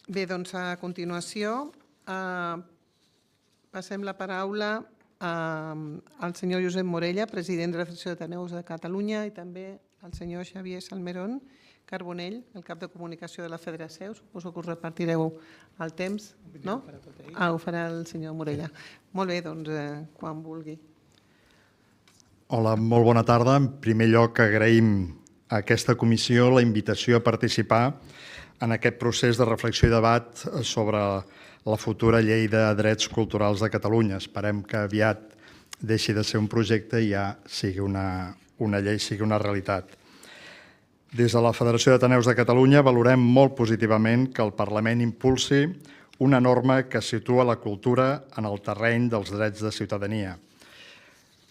Bé, doncs a continuació passem la paraula al senyor Josep Morella, president de la Federació d'Ateneus de Catalunya, i també al senyor Xavier Salmerón Carbonell, el cap de comunicació de la Federació. Suposo que us repartireu el temps, no? Ho farà el senyor Morella. Molt bé, doncs quan vulgui. Hola, molt bona tarda. En primer lloc, agraïm a aquesta comissió la invitació a participar en aquest procés de reflexió i debat sobre la futura llei de drets culturals de Catalunya. Esperem que aviat deixi de ser un projecte i ja sigui una llei, sigui una realitat. Des de la Federació d'Ateneus de Catalunya valorem molt positivament que el Parlament impulsi una norma que situa la cultura en el terreny dels drets de ciutadania.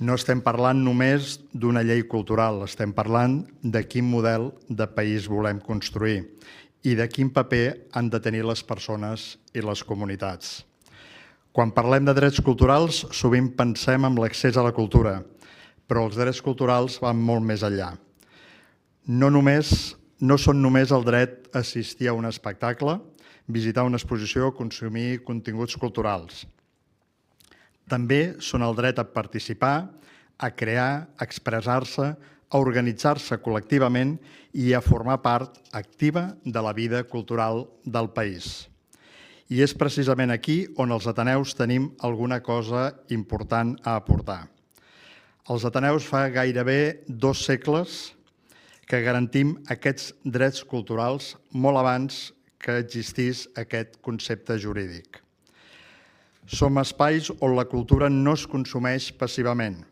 No estem parlant només d'una llei cultural, estem parlant de quin model de país volem construir i de quin paper han de tenir les persones i les comunitats. Quan parlem de drets culturals, sovint pensem en l'accés a la cultura, però els drets culturals van molt més enllà. No són només el dret a assistir a un espectacle, visitar una exposició o consumir continguts culturals. També són el dret a participar, a crear, a expressar-se, a organitzar-se col·lectivament i a formar part activa de la vida cultural del país. I és precisament aquí on els ateneus tenim alguna cosa important a aportar. Els ateneus fa gairebé 2 segles que garantim aquests drets culturals molt abans que existís aquest concepte jurídic. Som espais on la cultura no es consumeix passivament.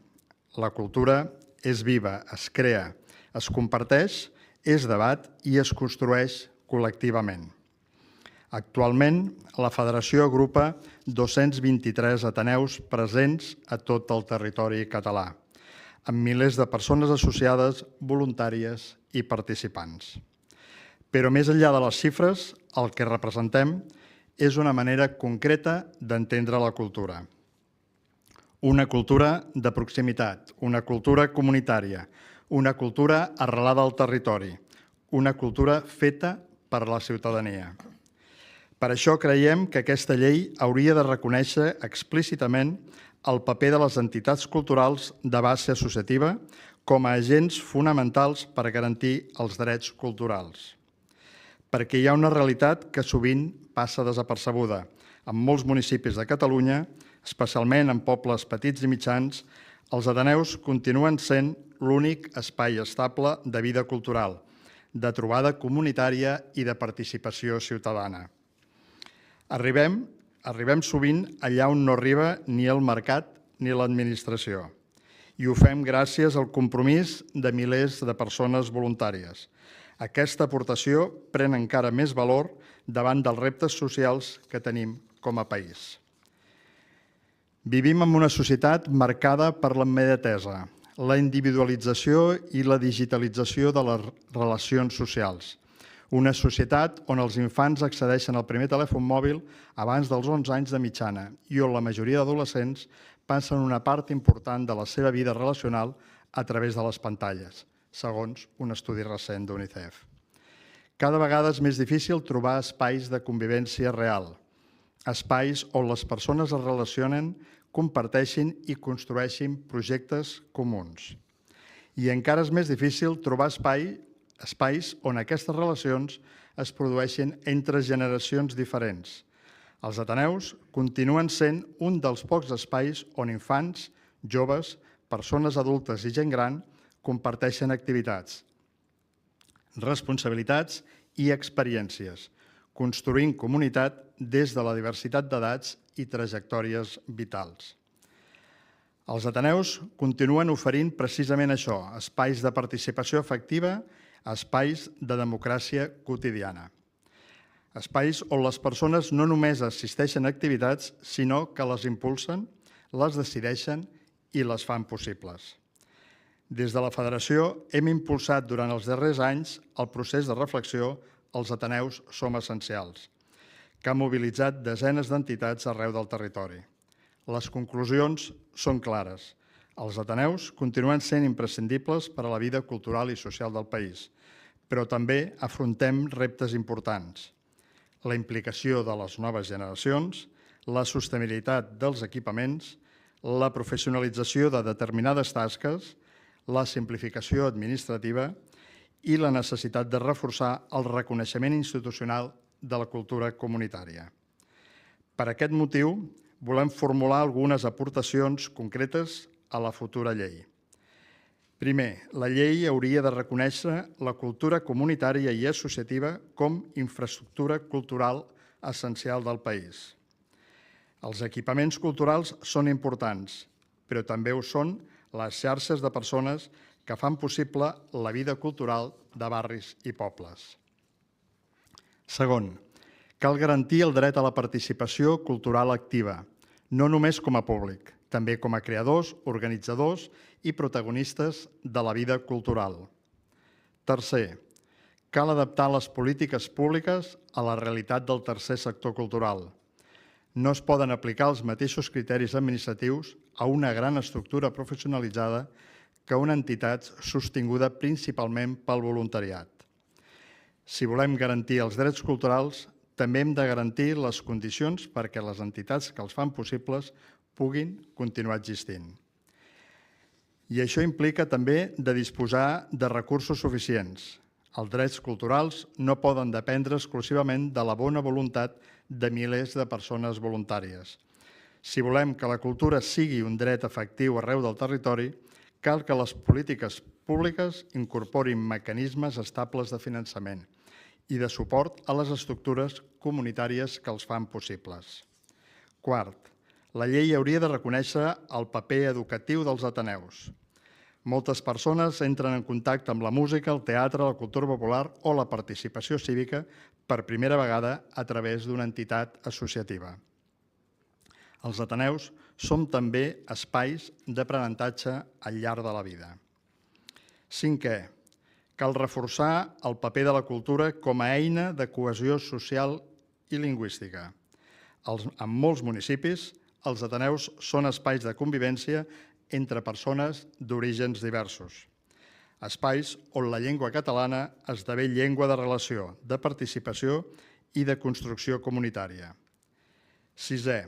La cultura és viva, es crea, es comparteix, es debat i es construeix col·lectivament. Actualment, la Federació agrupa 223 ateneus presents a tot el territori català, amb milers de persones associades, voluntàries i participants. Però més enllà de les xifres, el que representem és una manera concreta d'entendre la cultura. Una cultura de proximitat, una cultura comunitària, una cultura arrelada al territori, una cultura feta per la ciutadania. Per això creiem que aquesta llei hauria de reconèixer explícitament el paper de les entitats culturals de base associativa com a agents fonamentals per garantir els drets culturals. Perquè hi ha una realitat que sovint passa desapercebuda. En molts municipis de Catalunya, especialment en pobles petits i mitjans, els ateneus continuen sent l'únic espai estable de vida cultural, de trobada comunitària i de participació ciutadana. Arribem sovint allà on no arriba ni el mercat ni l'administració. I ho fem gràcies al compromís de milers de persones voluntàries. Aquesta aportació pren encara més valor davant dels reptes socials que tenim com a país. Vivim en una societat marcada per la immediatesa, la individualització i la digitalització de les relacions socials. Una societat on els infants accedeixen al primer telèfon mòbil abans dels 11 anys de mitjana i on la majoria d'adolescents passen una part important de la seva vida relacional a través de les pantalles, segons un estudi recent d'UNICEF. Cada vegada és més difícil trobar espais de convivència real, espais on les persones es relacionen, comparteixin i construeixin projectes comuns. I encara és més difícil trobar espais on aquestes relacions es produeixin entre generacions diferents. Els ateneus continuen sent un dels pocs espais on infants, joves, persones adultes i gent gran comparteixen activitats, responsabilitats i experiències, construint comunitat des de la diversitat d'edats i trajectòries vitals. Els ateneus continuen oferint precisament això, espais de participació efectiva, espais de democràcia quotidiana. Espais on les persones no només assisteixen a activitats, sinó que les impulsen, les decideixen i les fan possibles. Des de la Federació hem impulsat durant els darrers anys el procés de reflexió Els ateneus som essencials, que ha mobilitzat desenes d'entitats arreu del territori. Les conclusions són clares. Els ateneus continuen sent imprescindibles per a la vida cultural i social del país, però també afrontem reptes importants. la implicació de les noves generacions, la sostenibilitat dels equipaments, la professionalització de determinades tasques, la simplificació administrativa i la necessitat de reforçar el reconeixement institucional de la cultura comunitària. Per aquest motiu, volem formular algunes aportacions concretes a la futura llei. Primer, la llei hauria de reconèixer la cultura comunitària i associativa com infraestructura cultural essencial del país. Els equipaments culturals són importants, però també ho són les xarxes de persones que fan possible la vida cultural de barris i pobles. Segon, cal garantir el dret a la participació cultural activa, no només com a públic, també com a creadors, organitzadors i protagonistes de la vida cultural. Tercer, cal adaptar les polítiques públiques a la realitat del tercer sector cultural. No es poden aplicar els mateixos criteris administratius a una gran estructura professionalitzada que a una entitat sostinguda principalment pel voluntariat. Si volem garantir els drets culturals, també hem de garantir les condicions perquè les entitats que els fan possibles puguin continuar existint. I això implica també de disposar de recursos suficients. Els drets culturals no poden dependre exclusivament de la bona voluntat de milers de persones voluntàries. Si volem que la cultura sigui un dret efectiu arreu del territori, cal que les polítiques públiques incorporin mecanismes estables de finançament i de suport a les estructures comunitàries que els fan possibles. Quart, la llei hauria de reconèixer el paper educatiu dels ateneus. Moltes persones entren en contacte amb la música, el teatre, la cultura popular o la participació cívica per primera vegada a través d'una entitat associativa. Els ateneus som també espais d'aprenentatge al llarg de la vida. Cinquè, cal reforçar el paper de la cultura com a eina de cohesió social i lingüística. En molts municipis, els ateneus són espais de convivència entre persones d'orígens diversos. Espais on la llengua catalana esdevé llengua de relació, de participació i de construcció comunitària. Sisè,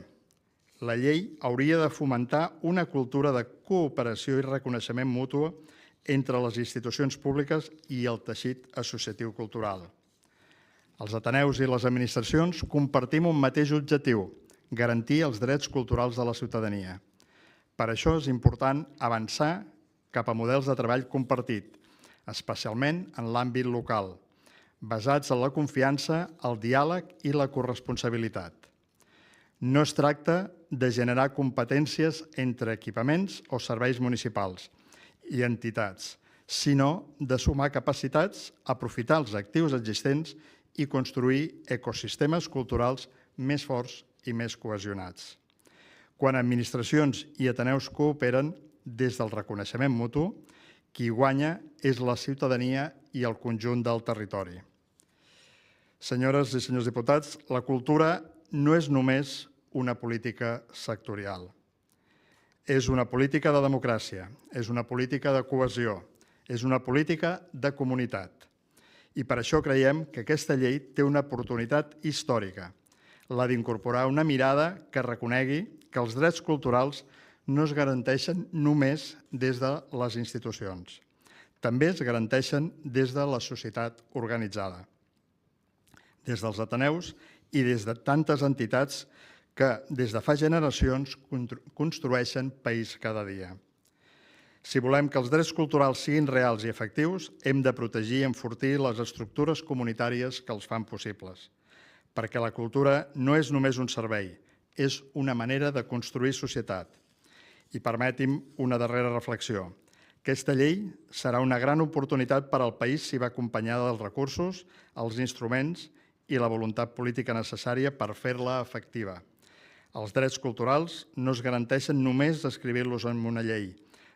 la llei hauria de fomentar una cultura de cooperació i reconeixement mutu entre les institucions públiques i el teixit associatiu cultural. Els ateneus i les administracions compartim un mateix objectiu, garantir els drets culturals de la ciutadania. Per això és important avançar cap a models de treball compartit, especialment en l'àmbit local, basats en la confiança, el diàleg i la corresponsabilitat. No es tracta de generar competències entre equipaments o serveis municipals i entitats, sinó de sumar capacitats, aprofitar els actius existents i construir ecosistemes culturals més forts i més cohesionats. Quan administracions i ateneus cooperen des del reconeixement mutu, qui guanya és la ciutadania i el conjunt del territori. Senyores i senyors diputats, la cultura no és només una política sectorial. És una política de democràcia, és una política de cohesió, és una política de comunitat. I per això creiem que aquesta llei té una oportunitat històrica, la d'incorporar una mirada que reconegui que els drets culturals no es garanteixen només des de les institucions. També es garanteixen des de la societat organitzada, des dels ateneus i des de tantes entitats que des de fa generacions construeixen país cada dia. Si volem que els drets culturals siguin reals i efectius, hem de protegir i enfortir les estructures comunitàries que els fan possibles, perquè la cultura no és només un servei, és una manera de construir societat. I permeti'm una darrera reflexió. Aquesta llei serà una gran oportunitat per al país si va acompanyada dels recursos, els instruments i la voluntat política necessària per fer-la efectiva. Els drets culturals no es garanteixen només escrivint-los en una llei,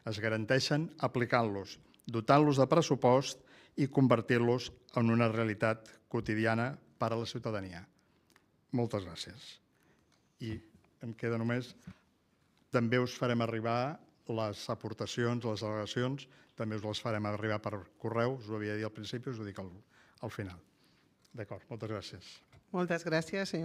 es garanteixen aplicant-los, dotant-los de pressupost i convertir-los en una realitat quotidiana per a la ciutadania. Moltes gràcies. I em queda només, també us farem arribar les aportacions, les al·legacions, també us les farem arribar per correu, us ho havia dit al principi, us ho dic al final. D'acord, moltes gràcies. Moltes gràcies, senyor